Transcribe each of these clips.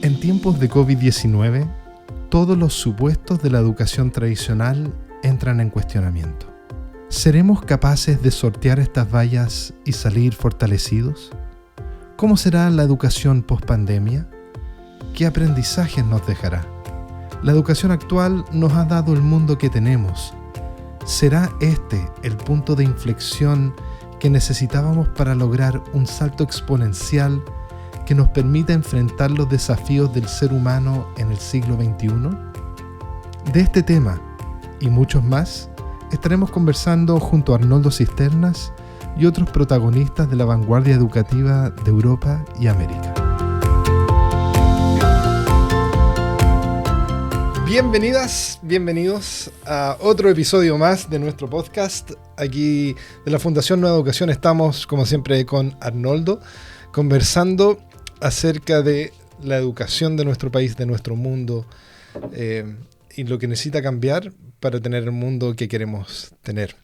En tiempos de COVID-19, todos los supuestos de la educación tradicional entran en cuestionamiento. ¿Seremos capaces de sortear estas vallas y salir fortalecidos? ¿Cómo será la educación post-pandemia? ¿Qué aprendizajes nos dejará? La educación actual nos ha dado el mundo que tenemos. ¿Será este el punto de inflexión que necesitábamos para lograr un salto exponencial que nos permita enfrentar los desafíos del ser humano en el siglo XXI? De este tema y muchos más estaremos conversando junto a Arnoldo Cisternas y otros protagonistas de la vanguardia educativa de Europa y América. Bienvenidas, bienvenidos a otro episodio más de nuestro podcast. Aquí de la Fundación Nueva Educación estamos, como siempre, con Arnoldo, conversando acerca de la educación de nuestro país, de nuestro mundo, y lo que necesita cambiar para tener el mundo que queremos tener.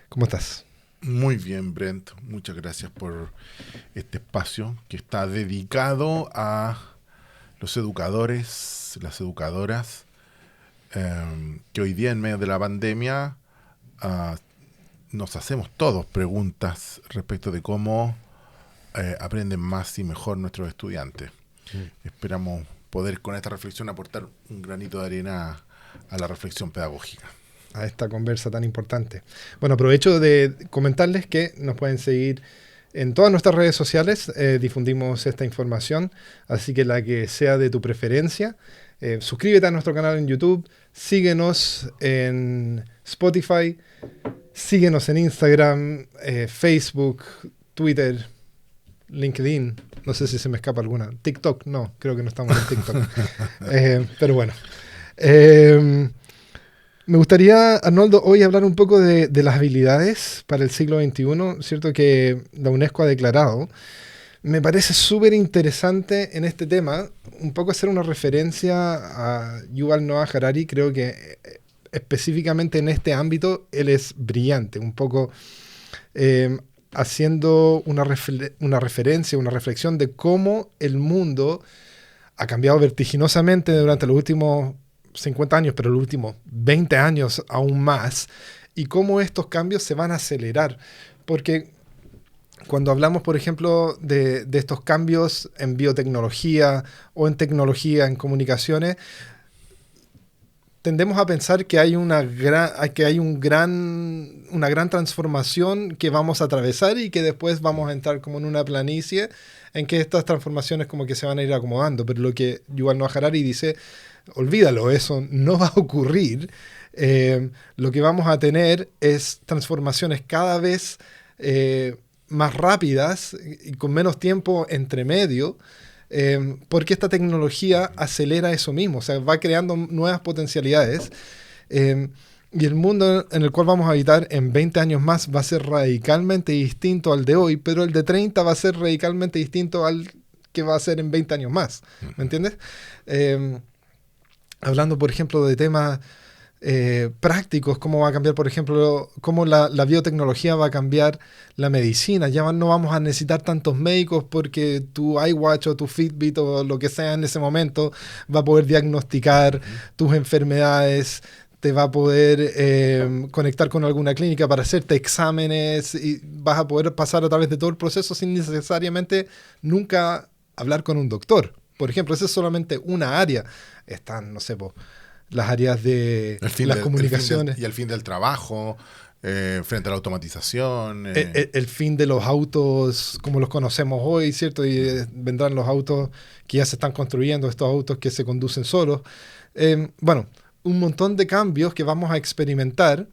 ¿Cómo estás? Muy bien, Brent. Muchas gracias por este espacio que está dedicado a los educadores, las educadoras, que hoy día en medio de la pandemia nos hacemos todos preguntas respecto de cómo aprenden más y mejor nuestros estudiantes. Esperamos poder con esta reflexión aportar un granito de arena a la reflexión pedagógica. A esta conversa tan importante. Bueno, aprovecho de comentarles que nos pueden seguir en todas nuestras redes sociales. Difundimos esta información, así que la que sea de tu preferencia. Suscríbete a nuestro canal en YouTube, síguenos en Spotify, síguenos en Instagram, Facebook, Twitter, LinkedIn, no sé si se me escapa alguna. TikTok, no, creo que no estamos en TikTok. Pero bueno. Me gustaría, Arnoldo, hoy hablar un poco de las habilidades para el siglo XXI, cierto que la UNESCO ha declarado. Me parece súper interesante en este tema, un poco hacer una referencia a Yuval Noah Harari. Creo que específicamente en este ámbito él es brillante, un poco haciendo una referencia, una reflexión de cómo el mundo ha cambiado vertiginosamente durante los últimos 50 años, pero los últimos 20 años aún más, y cómo estos cambios se van a acelerar. Porque cuando hablamos, por ejemplo, de estos cambios en biotecnología o en tecnología, en comunicaciones, tendemos a pensar que hay una gran transformación que vamos a atravesar y que después vamos a entrar como en una planicie en que estas transformaciones como que se van a ir acomodando. Pero lo que Yuval Noah Harari dice, olvídalo, eso no va a ocurrir. Lo que vamos a tener es transformaciones cada vez más rápidas y con menos tiempo entre medio, porque esta tecnología acelera eso mismo, o sea, va creando nuevas potencialidades, y el mundo en el cual vamos a habitar en 20 años más va a ser radicalmente distinto al de hoy, pero el de 30 va a ser radicalmente distinto al que va a ser en 20 años más, ¿me entiendes? Hablando, por ejemplo, de temas prácticos, cómo va a cambiar, por ejemplo, cómo la biotecnología va a cambiar la medicina. Ya no vamos a necesitar tantos médicos porque tu iWatch o tu Fitbit o lo que sea en ese momento va a poder diagnosticar tus enfermedades, te va a poder conectar con alguna clínica para hacerte exámenes y vas a poder pasar a través de todo el proceso sin necesariamente nunca hablar con un doctor. Por ejemplo, esa es solamente una área. Están, no sé, las áreas de las comunicaciones. Y el fin del trabajo, frente a la automatización. El fin de los autos como los conocemos hoy, ¿cierto? Y vendrán los autos que ya se están construyendo, estos autos que se conducen solos. Bueno, un montón de cambios que vamos a experimentar,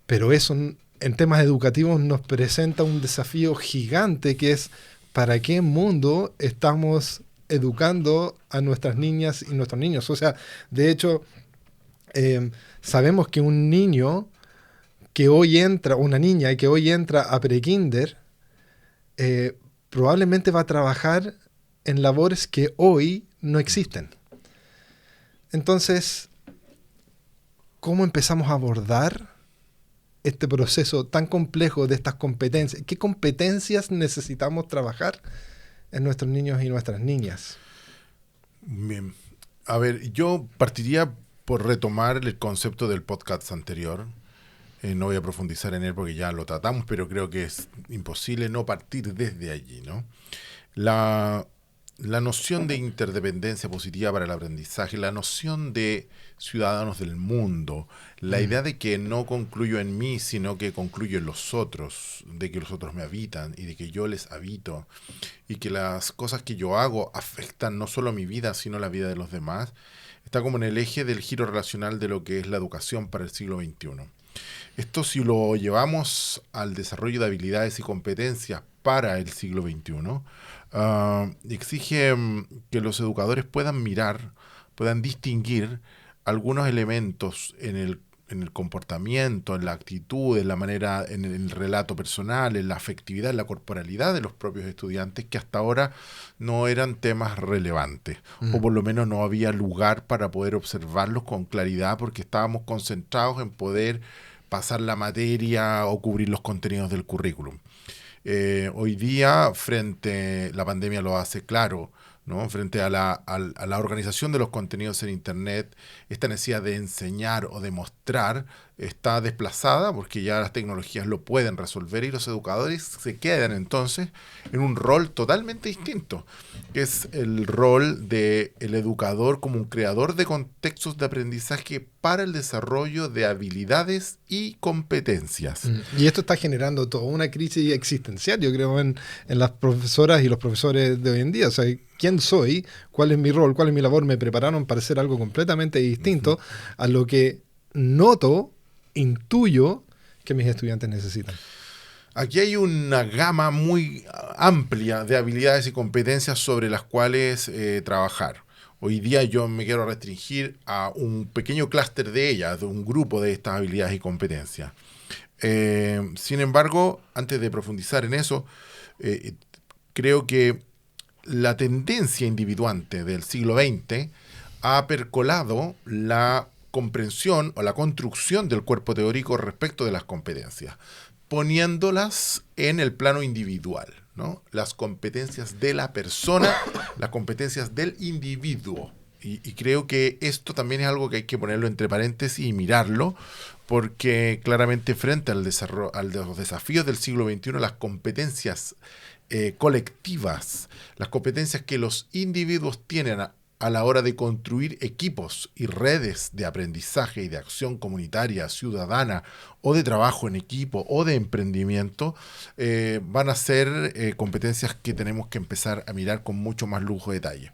pero eso en temas educativos nos presenta un desafío gigante, que es ¿para qué mundo estamos educando a nuestras niñas y nuestros niños? O sea, de hecho, sabemos que un niño que hoy entra, una niña que hoy entra a prekinder, probablemente va a trabajar en labores que hoy no existen. Entonces, ¿cómo empezamos a abordar este proceso tan complejo de estas competencias? ¿Qué competencias necesitamos trabajar en nuestros niños y nuestras niñas? Bien. A ver, yo partiría por retomar el concepto del podcast anterior. No voy a profundizar en él porque ya lo tratamos, pero creo que es imposible no partir desde allí, ¿no? La, la noción de interdependencia positiva para el aprendizaje, la noción de ciudadanos del mundo, la idea de que no concluyo en mí, sino que concluyo en los otros, de que los otros me habitan y de que yo les habito, y que las cosas que yo hago afectan no solo mi vida, sino la vida de los demás, está como en el eje del giro relacional de lo que es la educación para el siglo XXI. Esto, si lo llevamos al desarrollo de habilidades y competencias para el siglo XXI, exige que los educadores puedan mirar, puedan distinguir algunos elementos en el comportamiento, en la actitud, en la manera, en el relato personal, en la afectividad, en la corporalidad de los propios estudiantes, que hasta ahora no eran temas relevantes, o por lo menos no había lugar para poder observarlos con claridad, porque estábamos concentrados en poder pasar la materia o cubrir los contenidos del currículum. Hoy día, la pandemia lo hace claro, ¿no? Frente a la organización de los contenidos en Internet, esta necesidad de enseñar o de mostrar está desplazada porque ya las tecnologías lo pueden resolver, y los educadores se quedan entonces en un rol totalmente distinto, que es el rol del educador como un creador de contextos de aprendizaje para el desarrollo de habilidades y competencias. Y esto está generando toda una crisis existencial, yo creo, en las profesoras y los profesores de hoy en día. O sea, ¿quién soy? ¿Cuál es mi rol? ¿Cuál es mi labor? Me prepararon para hacer algo completamente distinto a lo que noto, intuyo que mis estudiantes necesitan. Aquí hay una gama muy amplia de habilidades y competencias sobre las cuales trabajar. Hoy día yo me quiero restringir a un pequeño clúster de ellas, de un grupo de estas habilidades y competencias. Sin embargo, antes de profundizar en eso, creo que la tendencia individuante del siglo XX ha percolado la comprensión o la construcción del cuerpo teórico respecto de las competencias, poniéndolas en el plano individual, ¿no? Las competencias de la persona, las competencias del individuo. Y creo que esto también es algo que hay que ponerlo entre paréntesis y mirarlo, porque claramente frente al desarrollo, a los desafíos del siglo XXI, las competencias colectivas, las competencias que los individuos tienen a la hora de construir equipos y redes de aprendizaje y de acción comunitaria, ciudadana, o de trabajo en equipo, o de emprendimiento, van a ser competencias que tenemos que empezar a mirar con mucho más lujo de detalle.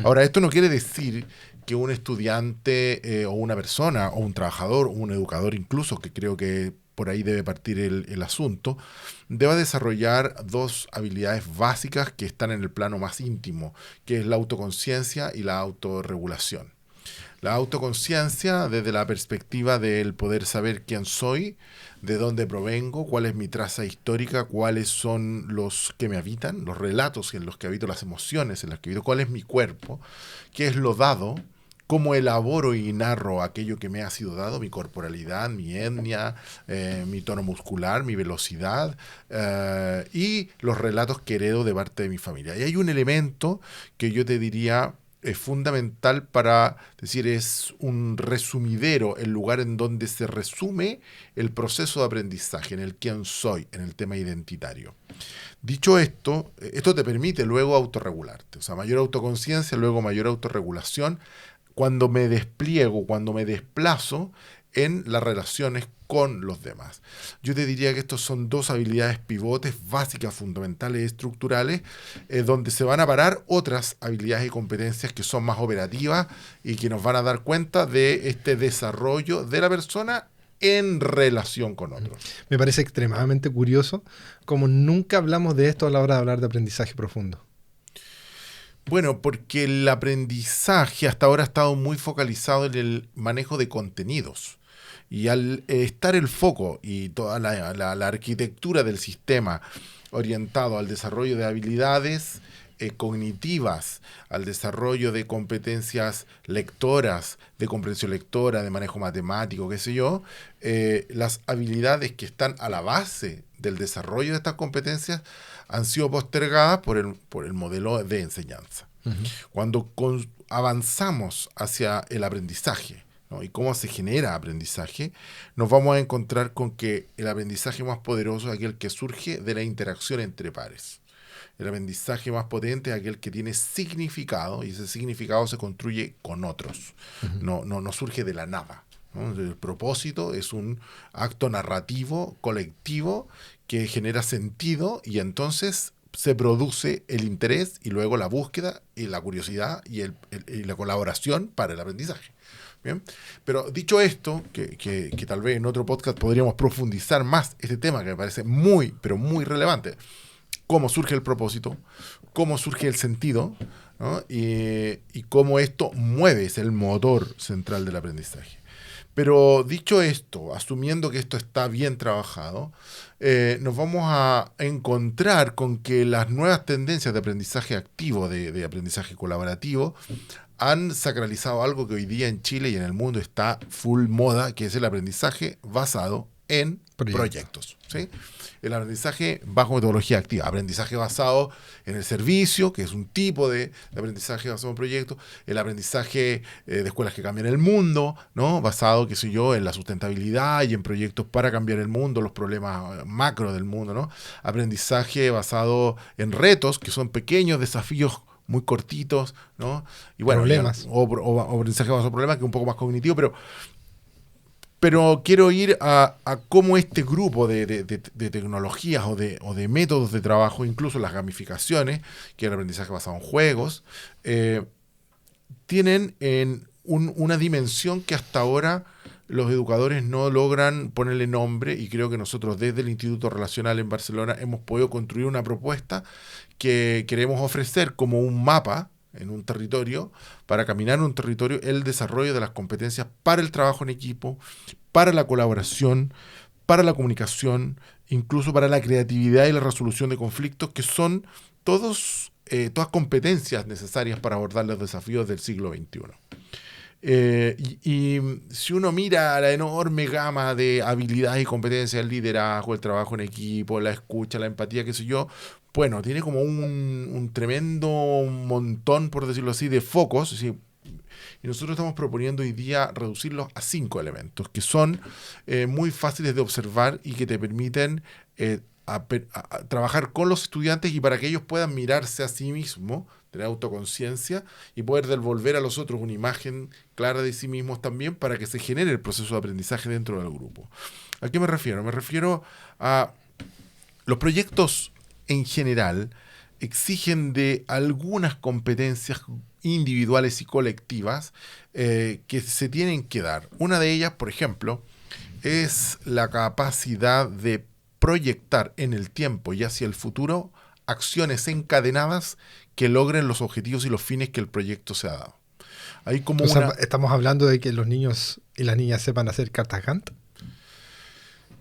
Ahora, esto no quiere decir que un estudiante o una persona, o un trabajador, o un educador incluso, que creo que por ahí debe partir el asunto, deba desarrollar dos habilidades básicas que están en el plano más íntimo, que es la autoconciencia y la autorregulación. La autoconciencia desde la perspectiva del poder saber quién soy, de dónde provengo, cuál es mi traza histórica, cuáles son los que me habitan, los relatos en los que habito, las emociones en las que habito, cuál es mi cuerpo, qué es lo dado, cómo elaboro y narro aquello que me ha sido dado, mi corporalidad, mi etnia, mi tono muscular, mi velocidad, y los relatos que heredo de parte de mi familia. Y hay un elemento que yo te diría es fundamental para decir, es un resumidero, el lugar en donde se resume el proceso de aprendizaje, en el quién soy, en el tema identitario. Dicho esto, esto te permite luego autorregularte, o sea, mayor autoconciencia, luego mayor autorregulación, cuando me despliego, cuando me desplazo en las relaciones con los demás. Yo te diría que estos son dos habilidades pivotes básicas, fundamentales, estructurales, donde se van a parar otras habilidades y competencias que son más operativas y que nos van a dar cuenta de este desarrollo de la persona en relación con otros. Me parece extremadamente curioso como nunca hablamos de esto a la hora de hablar de aprendizaje profundo. Bueno, porque el aprendizaje hasta ahora ha estado muy focalizado en el manejo de contenidos. Y al estar el foco y toda la arquitectura del sistema orientado al desarrollo de habilidades cognitivas, al desarrollo de competencias lectoras, de comprensión lectora, de manejo matemático, qué sé yo, las habilidades que están a la base del desarrollo de estas competencias han sido postergadas por el modelo de enseñanza. Cuando avanzamos hacia el aprendizaje, ¿no? Y cómo se genera aprendizaje, nos vamos a encontrar con que el aprendizaje más poderoso es aquel que surge de la interacción entre pares. El aprendizaje más potente es aquel que tiene significado, y ese significado se construye con otros. No surge de la nada, ¿no? El propósito es un acto narrativo colectivo que genera sentido, y entonces se produce el interés y luego la búsqueda y la curiosidad y la colaboración para el aprendizaje. Bien, pero dicho esto, que tal vez en otro podcast podríamos profundizar más este tema que me parece muy, pero muy relevante: cómo surge el propósito, cómo surge el sentido, ¿no? Y cómo esto mueve, es el motor central del aprendizaje. Pero dicho esto, asumiendo que esto está bien trabajado, nos vamos a encontrar con que las nuevas tendencias de aprendizaje activo, de aprendizaje colaborativo, han sacralizado algo que hoy día en Chile y en el mundo está full moda, que es el aprendizaje basado en proyectos, ¿sí? El aprendizaje bajo metodología activa, aprendizaje basado en el servicio, que es un tipo de aprendizaje basado en proyectos, el aprendizaje de escuelas que cambian el mundo, ¿no? Basado, qué sé yo, en la sustentabilidad y en proyectos para cambiar el mundo, los problemas macro del mundo, ¿no? Aprendizaje basado en retos, que son pequeños desafíos muy cortitos, ¿no? Y bueno, problemas. O aprendizaje basado en problemas, que es un poco más cognitivo, pero quiero ir a cómo este grupo de tecnologías o de métodos de trabajo, incluso las gamificaciones, que es el aprendizaje basado en juegos, tienen una dimensión que hasta ahora los educadores no logran ponerle nombre, y creo que nosotros desde el Instituto Relacional en Barcelona hemos podido construir una propuesta que queremos ofrecer como un mapa en un territorio, para caminar en un territorio, el desarrollo de las competencias para el trabajo en equipo, para la colaboración, para la comunicación, incluso para la creatividad y la resolución de conflictos, que son todas competencias necesarias para abordar los desafíos del siglo XXI. Y si uno mira la enorme gama de habilidades y competencias, el liderazgo, el trabajo en equipo, la escucha, la empatía, qué sé yo, bueno, tiene como un tremendo montón, por decirlo así, de focos, ¿sí? Y nosotros estamos proponiendo hoy día reducirlos a 5 elementos, que son muy fáciles de observar y que te permiten a trabajar con los estudiantes, y para que ellos puedan mirarse a sí mismos, tener autoconciencia y poder devolver a los otros una imagen clara de sí mismos también, para que se genere el proceso de aprendizaje dentro del grupo. ¿A qué me refiero? Me refiero a los proyectos en general exigen de algunas competencias individuales y colectivas que se tienen que dar. Una de ellas, por ejemplo, es la capacidad de proyectar en el tiempo y hacia el futuro acciones encadenadas que logren los objetivos y los fines que el proyecto se ha dado. Hay como ¿Estamos hablando de que los niños y las niñas sepan hacer cartas Gantt?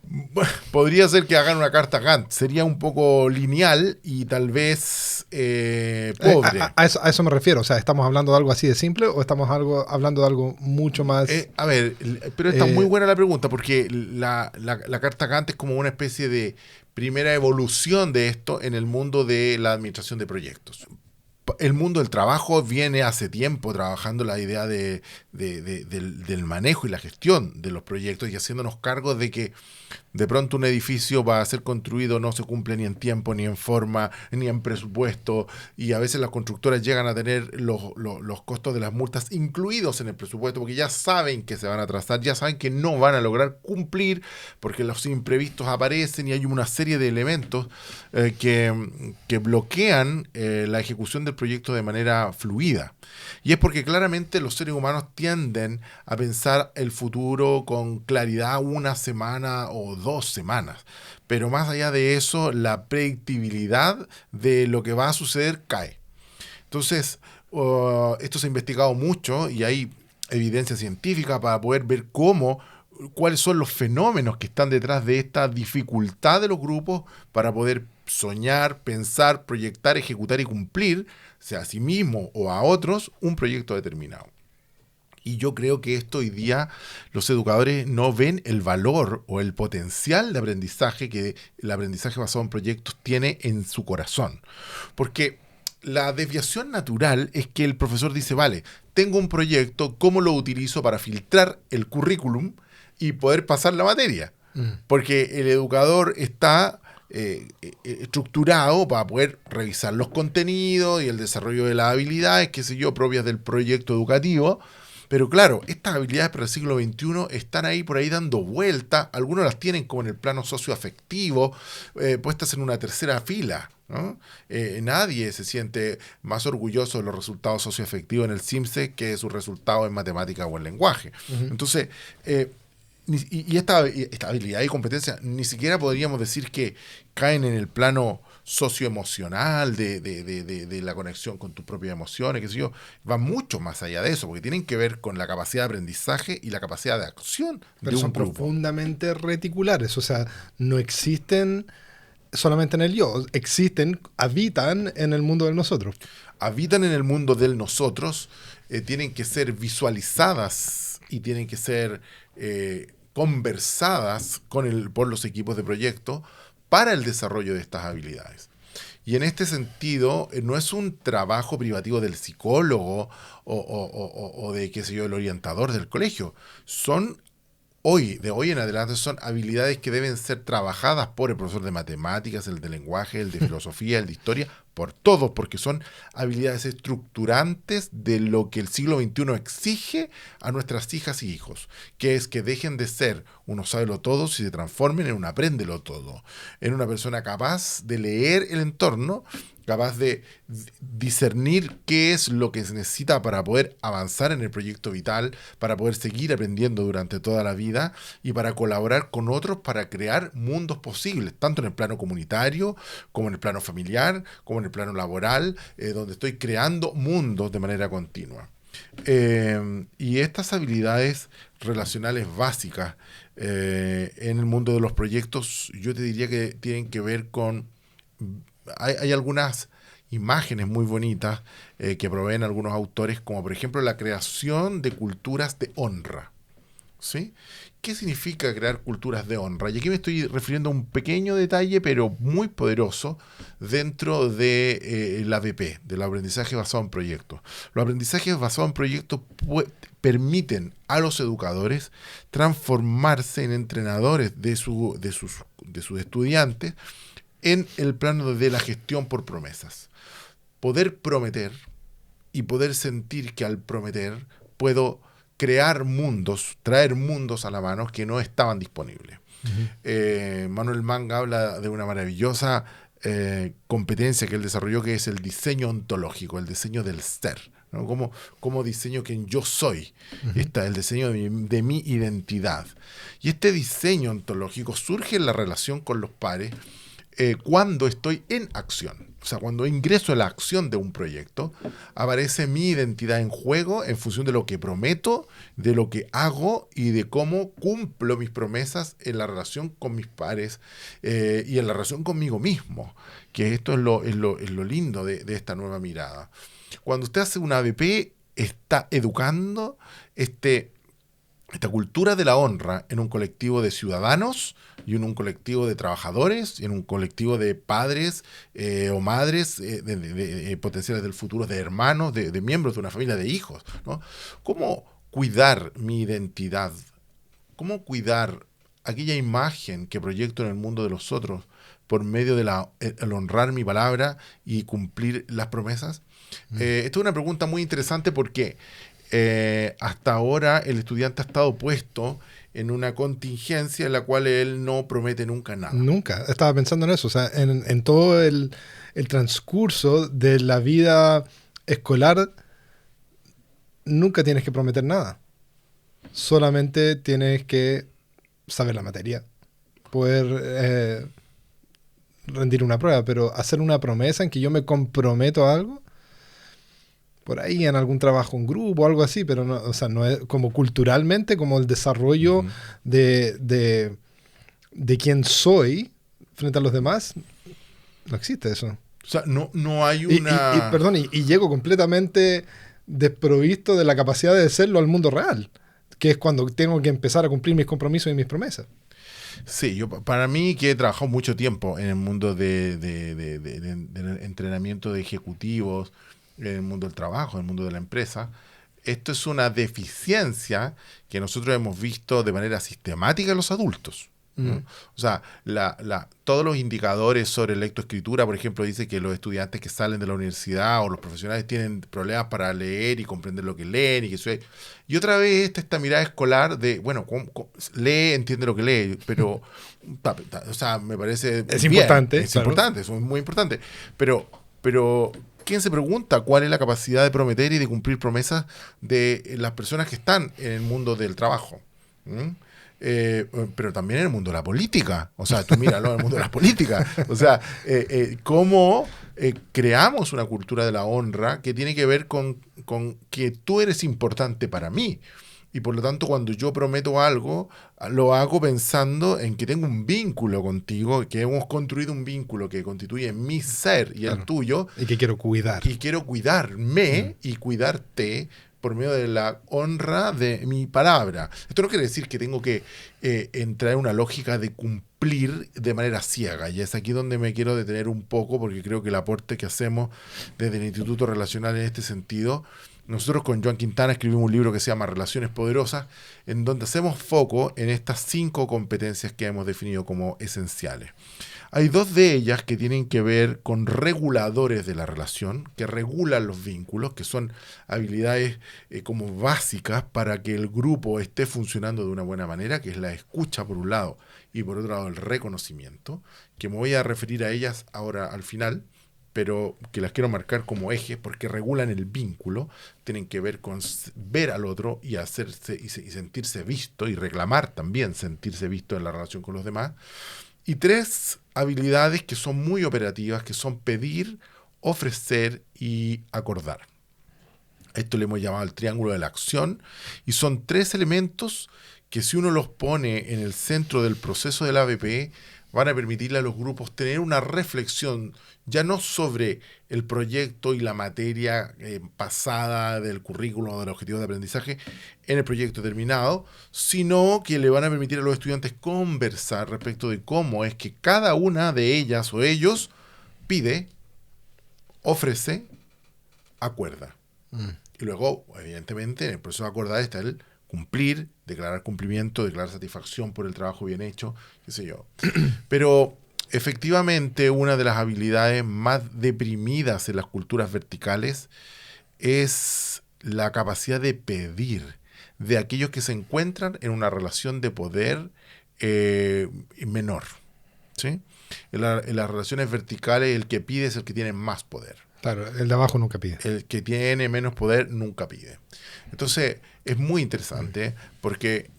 Bueno, podría ser que hagan una carta Gantt. Sería un poco lineal y tal vez pobre. A eso me refiero. O sea, ¿estamos hablando de algo así de simple o estamos hablando de algo mucho más...? A ver, pero está muy buena la pregunta, porque la carta Gantt es como una especie de primera evolución de esto en el mundo de la administración de proyectos. El mundo del trabajo viene hace tiempo trabajando la idea del manejo y la gestión de los proyectos, y haciéndonos cargo de que de pronto un edificio va a ser construido, no se cumple ni en tiempo, ni en forma, ni en presupuesto, y a veces las constructoras llegan a tener los costos de las multas incluidos en el presupuesto, porque ya saben que se van a atrasar, ya saben que no van a lograr cumplir, porque los imprevistos aparecen, y hay una serie de elementos que bloquean la ejecución del proyecto de manera fluida. Y es porque claramente los seres humanos tienden a pensar el futuro con claridad una semana o 2 semanas. Pero más allá de eso, la predictibilidad de lo que va a suceder cae. Entonces, esto se ha investigado mucho y hay evidencia científica para poder ver cuáles son los fenómenos que están detrás de esta dificultad de los grupos para poder soñar, pensar, proyectar, ejecutar y cumplir, sea a sí mismo o a otros, un proyecto determinado. Y yo creo que esto hoy día los educadores no ven el valor o el potencial de aprendizaje que el aprendizaje basado en proyectos tiene en su corazón. Porque la desviación natural es que el profesor dice, vale, tengo un proyecto, ¿cómo lo utilizo para filtrar el currículum y poder pasar la materia? Porque el educador está estructurado para poder revisar los contenidos y el desarrollo de las habilidades, qué sé yo, propias del proyecto educativo. Pero claro, estas habilidades para el siglo XXI están ahí por ahí dando vuelta. Algunos las tienen como en el plano socioafectivo, puestas en una tercera fila, ¿no? Nadie se siente más orgulloso de los resultados socioafectivos en el CIMSE que de sus resultados en matemática o en lenguaje. Entonces, y esta habilidad y competencia ni siquiera podríamos decir que caen en el plano socioemocional de la conexión con tus propias emociones, qué sé yo, va mucho más allá de eso, porque tienen que ver con la capacidad de aprendizaje y la capacidad de acción Pero de son un grupo. profundamente reticulares, o sea, no existen solamente en el yo, existen, habitan en el mundo del nosotros. Habitan en el mundo del nosotros, tienen que ser visualizadas y tienen que ser conversadas por los equipos de proyecto para el desarrollo de estas habilidades. Y en este sentido, no es un trabajo privativo del psicólogo o de, qué sé yo, el orientador del colegio. De hoy en adelante, son habilidades que deben ser trabajadas por el profesor de matemáticas, el de lenguaje, el de filosofía, el de historia, por todos, porque son habilidades estructurantes de lo que el siglo XXI exige a nuestras hijas y hijos, que es que dejen de ser unos sábelo todo y se transformen en un apréndelo todo, en una persona capaz de leer el entorno, capaz de discernir qué es lo que se necesita para poder avanzar en el proyecto vital, para poder seguir aprendiendo durante toda la vida y para colaborar con otros para crear mundos posibles, tanto en el plano comunitario, como en el plano familiar, como en el plano laboral, donde estoy creando mundos de manera continua. Y estas habilidades relacionales básicas en el mundo de los proyectos, yo te diría que tienen que ver con... Hay algunas imágenes muy bonitas que proveen algunos autores, como por ejemplo la creación de culturas de honra. ¿Sí? ¿Qué significa crear culturas de honra? Y aquí me estoy refiriendo a un pequeño detalle, pero muy poderoso, dentro de la ABP, del aprendizaje basado en proyectos. Los aprendizajes basados en proyectos permiten a los educadores transformarse en entrenadores de sus estudiantes en el plano de la gestión por promesas. Poder prometer y poder sentir que al prometer puedo crear mundos, traer mundos a la mano que no estaban disponibles. Manuel Manga habla de una maravillosa competencia que él desarrolló, que es el diseño ontológico, el diseño del ser, ¿no? Cómo diseño quien yo soy. Está el diseño de mi identidad. Y este diseño ontológico surge en la relación con los pares, cuando estoy en acción. O sea, cuando ingreso a la acción de un proyecto, aparece mi identidad en juego en función de lo que prometo, de lo que hago y de cómo cumplo mis promesas en la relación con mis pares y en la relación conmigo mismo. Que esto es lo lindo de esta nueva mirada. Cuando usted hace una ABP, está educando esta cultura de la honra en un colectivo de ciudadanos y en un colectivo de trabajadores y en un colectivo de padres o madres de potenciales del futuro, de hermanos, de miembros de una familia, de hijos, ¿no? ¿Cómo cuidar mi identidad? ¿Cómo cuidar aquella imagen que proyecto en el mundo de los otros por medio de el honrar mi palabra y cumplir las promesas? Esta es una pregunta muy interesante porque hasta ahora el estudiante ha estado puesto en una contingencia en la cual él no promete nunca nada. Nunca, estaba pensando en eso, o sea, en todo el transcurso de la vida escolar, nunca tienes que prometer nada. Solamente tienes que saber la materia, poder rendir una prueba, pero hacer una promesa en que yo me comprometo a algo, por ahí en algún trabajo en grupo o algo así, pero no, o sea, no es como culturalmente, como el desarrollo de quién soy frente a los demás, no existe eso. O sea, no hay una... Perdón, y llego completamente desprovisto de la capacidad de serlo al mundo real, que es cuando tengo que empezar a cumplir mis compromisos y mis promesas. Sí, para mí, que he trabajado mucho tiempo en el mundo del entrenamiento de ejecutivos, en el mundo del trabajo, en el mundo de la empresa, esto es una deficiencia que nosotros hemos visto de manera sistemática en los adultos, ¿no? O sea, todos los indicadores sobre lectoescritura, por ejemplo, dice que los estudiantes que salen de la universidad o los profesionales tienen problemas para leer y comprender lo que leen. Y otra vez esta mirada escolar de, bueno, lee, entiende lo que lee, pero, o sea, me parece Es bien, importante. es claro. importante, es muy importante. Pero ¿quién se pregunta cuál es la capacidad de prometer y de cumplir promesas de las personas que están en el mundo del trabajo? ¿Mm? Pero también en el mundo de la política. O sea, tú míralo en el mundo de la política. O sea, cómo creamos una cultura de la honra que tiene que ver con que tú eres importante para mí. Y por lo tanto, cuando yo prometo algo, lo hago pensando en que tengo un vínculo contigo, que hemos construido un vínculo que constituye mi ser y el tuyo. Y que quiero cuidar. Y quiero cuidarme y cuidarte por medio de la honra de mi palabra. Esto no quiere decir que tengo que entrar en una lógica de cumplir de manera ciega. Y es aquí donde me quiero detener un poco, porque creo que el aporte que hacemos desde el Instituto Relacional en este sentido, nosotros con Joan Quintana escribimos un libro que se llama Relaciones Poderosas, en donde hacemos foco en estas 5 competencias que hemos definido como esenciales. Hay 2 de ellas que tienen que ver con reguladores de la relación, que regulan los vínculos, que son habilidades como básicas para que el grupo esté funcionando de una buena manera, que es la escucha por un lado y por otro lado el reconocimiento, que me voy a referir a ellas ahora al final, pero que las quiero marcar como ejes porque regulan el vínculo, tienen que ver con ver al otro y hacerse y sentirse visto, y reclamar también sentirse visto en la relación con los demás. Y 3 habilidades que son muy operativas, que son pedir, ofrecer y acordar. Esto le hemos llamado el triángulo de la acción, y son 3 elementos que, si uno los pone en el centro del proceso del ABP, van a permitirle a los grupos tener una reflexión ya no sobre el proyecto y la materia pasada del currículo o del objetivo de aprendizaje en el proyecto terminado, sino que le van a permitir a los estudiantes conversar respecto de cómo es que cada una de ellas o ellos pide, ofrece, acuerda. Y luego, evidentemente, en el proceso de acordar está el cumplir, declarar cumplimiento, declarar satisfacción por el trabajo bien hecho, qué sé yo. Pero efectivamente, una de las habilidades más deprimidas en las culturas verticales es la capacidad de pedir de aquellos que se encuentran en una relación de poder menor, ¿sí? En las relaciones verticales, el que pide es el que tiene más poder. Claro, el de abajo nunca pide. El que tiene menos poder nunca pide. Entonces, es muy interesante porque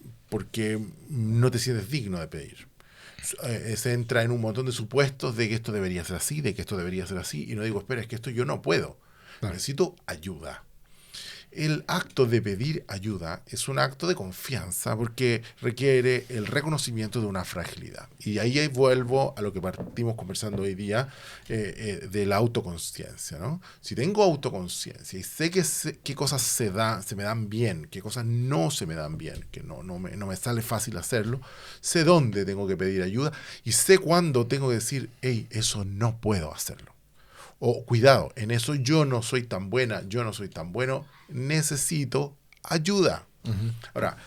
no te sientes digno de pedir. Se entra en un montón de supuestos de que esto debería ser así, de que esto debería ser así, y no digo, espera, es que esto yo no puedo. Necesito ayuda. El acto de pedir ayuda es un acto de confianza porque requiere el reconocimiento de una fragilidad. Y ahí vuelvo a lo que partimos conversando hoy día de la autoconciencia, ¿no? Si tengo autoconciencia y sé qué cosas se me dan bien, qué cosas no se me dan bien, que no me sale fácil hacerlo, sé dónde tengo que pedir ayuda y sé cuándo tengo que decir, hey, eso no puedo hacerlo. O cuidado, en eso yo no soy tan buena, yo no soy tan bueno, necesito ayuda. Ahora,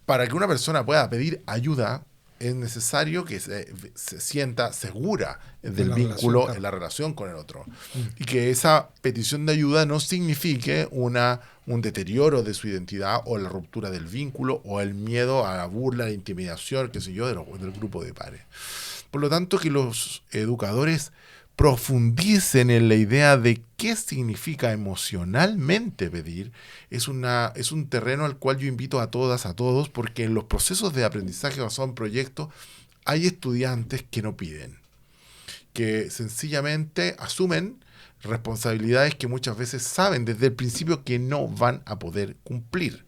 para que una persona pueda pedir ayuda, es necesario que se sienta segura del vínculo, relación, en la relación con el otro. Y que esa petición de ayuda no signifique un deterioro de su identidad o la ruptura del vínculo o el miedo a la burla, a la intimidación, qué sé yo, del grupo de pares. Por lo tanto, que los educadores profundicen en la idea de qué significa emocionalmente pedir, es un terreno al cual yo invito a todas, a todos, porque en los procesos de aprendizaje basado en proyectos hay estudiantes que no piden, que sencillamente asumen responsabilidades que muchas veces saben desde el principio que no van a poder cumplir.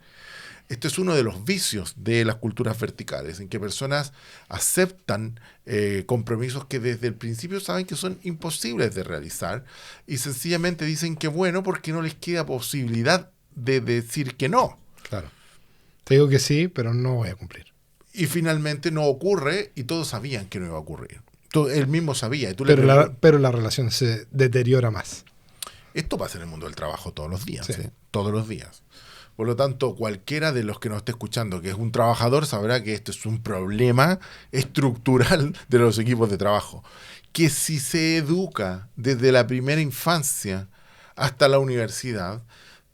Este es uno de los vicios de las culturas verticales, en que personas aceptan compromisos que desde el principio saben que son imposibles de realizar y sencillamente dicen que bueno, porque no les queda posibilidad de decir que no. Claro. Te digo que sí, pero no voy a cumplir. Y finalmente no ocurre y todos sabían que no iba a ocurrir. Él mismo sabía. Y tú pero la relación se deteriora más. Esto pasa en el mundo del trabajo todos los días. Sí. Todos los días. Por lo tanto, cualquiera de los que nos esté escuchando que es un trabajador sabrá que esto es un problema estructural de los equipos de trabajo. Que si se educa desde la primera infancia hasta la universidad,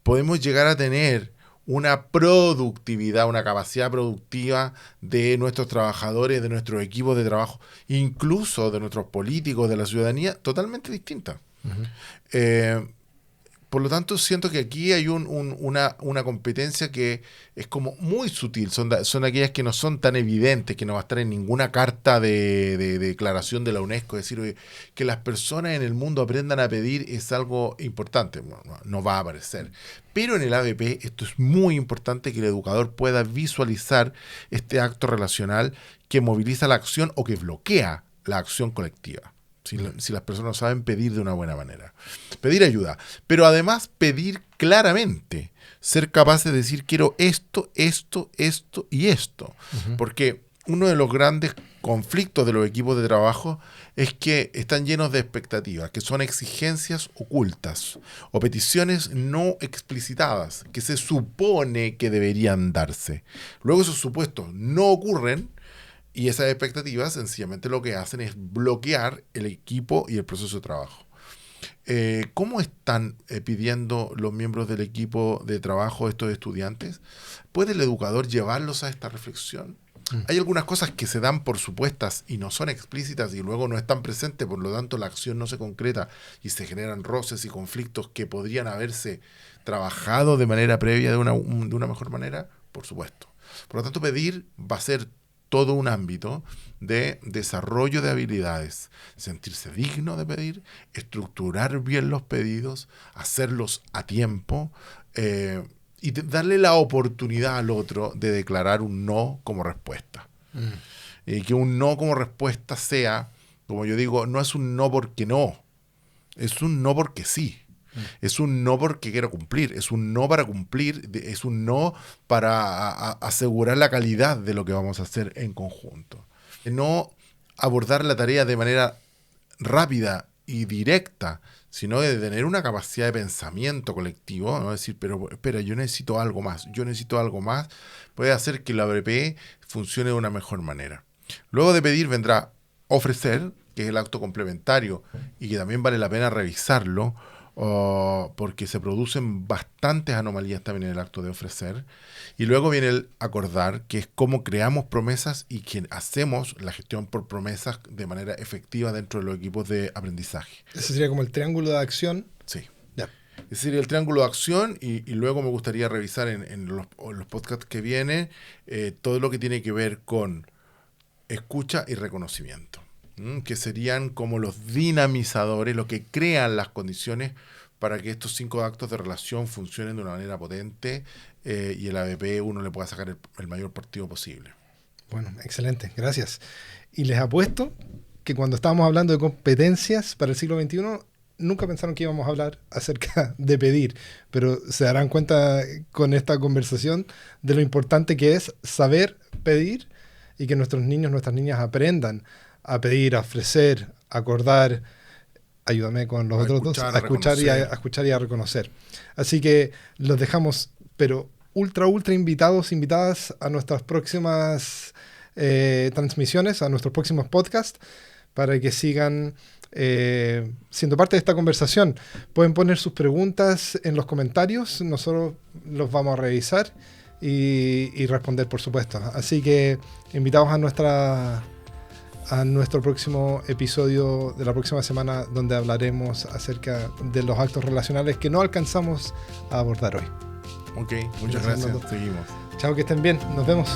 podemos llegar a tener una productividad, una capacidad productiva de nuestros trabajadores, de nuestros equipos de trabajo, incluso de nuestros políticos, de la ciudadanía, totalmente distinta. Uh-huh. Por lo tanto, siento que aquí hay una competencia que es como muy sutil. Son aquellas que no son tan evidentes, que no va a estar en ninguna carta de declaración de la UNESCO. Es decir, oye, que las personas en el mundo aprendan a pedir es algo importante. No va a aparecer. Pero en el ABP esto es muy importante, que el educador pueda visualizar este acto relacional que moviliza la acción o que bloquea la acción colectiva. Si las personas saben pedir de una buena manera. Pedir ayuda. Pero además pedir claramente. Ser capaces de decir quiero esto, esto, esto y esto. Uh-huh. Porque uno de los grandes conflictos de los equipos de trabajo es que están llenos de expectativas, que son exigencias ocultas o peticiones no explicitadas, que se supone que deberían darse. Luego esos supuestos no ocurren. Y esas expectativas sencillamente lo que hacen es bloquear el equipo y el proceso de trabajo. ¿Cómo están pidiendo los miembros del equipo de trabajo estos estudiantes? ¿Puede el educador llevarlos a esta reflexión? Hay algunas cosas que se dan por supuestas y no son explícitas y luego no están presentes, por lo tanto la acción no se concreta y se generan roces y conflictos que podrían haberse trabajado de manera previa de una mejor manera, por supuesto. Por lo tanto, pedir va a ser todo un ámbito de desarrollo de habilidades, sentirse digno de pedir, estructurar bien los pedidos, hacerlos a tiempo y darle la oportunidad al otro de declarar un no como respuesta. Y que un no como respuesta sea, como yo digo, no es un no porque no, es un no porque sí. Es un no porque quiero cumplir, es un no para cumplir, es un no para asegurar la calidad de lo que vamos a hacer en conjunto. No abordar la tarea de manera rápida y directa, sino de tener una capacidad de pensamiento colectivo, no decir, pero espera, yo necesito algo más, puede hacer que la ABP funcione de una mejor manera. Luego de pedir vendrá ofrecer, que es el acto complementario y que también vale la pena revisarlo, porque se producen bastantes anomalías también en el acto de ofrecer. Y luego viene el acordar, que es cómo creamos promesas y que hacemos la gestión por promesas de manera efectiva dentro de los equipos de aprendizaje. Ese sería como el triángulo de acción. Sí. Yeah. Ese sería el triángulo de acción y luego me gustaría revisar en los podcasts que vienen todo lo que tiene que ver con escucha y reconocimiento. Que serían como los dinamizadores, lo que crean las condiciones para que estos 5 actos de relación funcionen de una manera potente y el ABP uno le pueda sacar el mayor partido posible. Bueno, excelente, gracias. Y les apuesto que cuando estábamos hablando de competencias para el siglo XXI, nunca pensaron que íbamos a hablar acerca de pedir, pero se darán cuenta con esta conversación de lo importante que es saber pedir y que nuestros niños, nuestras niñas aprendan a pedir, a ofrecer, a acordar, ayúdame con los otros dos, a escuchar y a reconocer. Así que los dejamos, pero ultra invitadas a nuestras próximas transmisiones, a nuestros próximos podcasts, para que sigan siendo parte de esta conversación. Pueden poner sus preguntas en los comentarios, nosotros los vamos a revisar y responder, por supuesto. Así que invitados a nuestro próximo episodio de la próxima semana, donde hablaremos acerca de los actos relacionales que no alcanzamos a abordar hoy. Ok, muchas gracias. Seguimos. Chao, que estén bien. Nos vemos.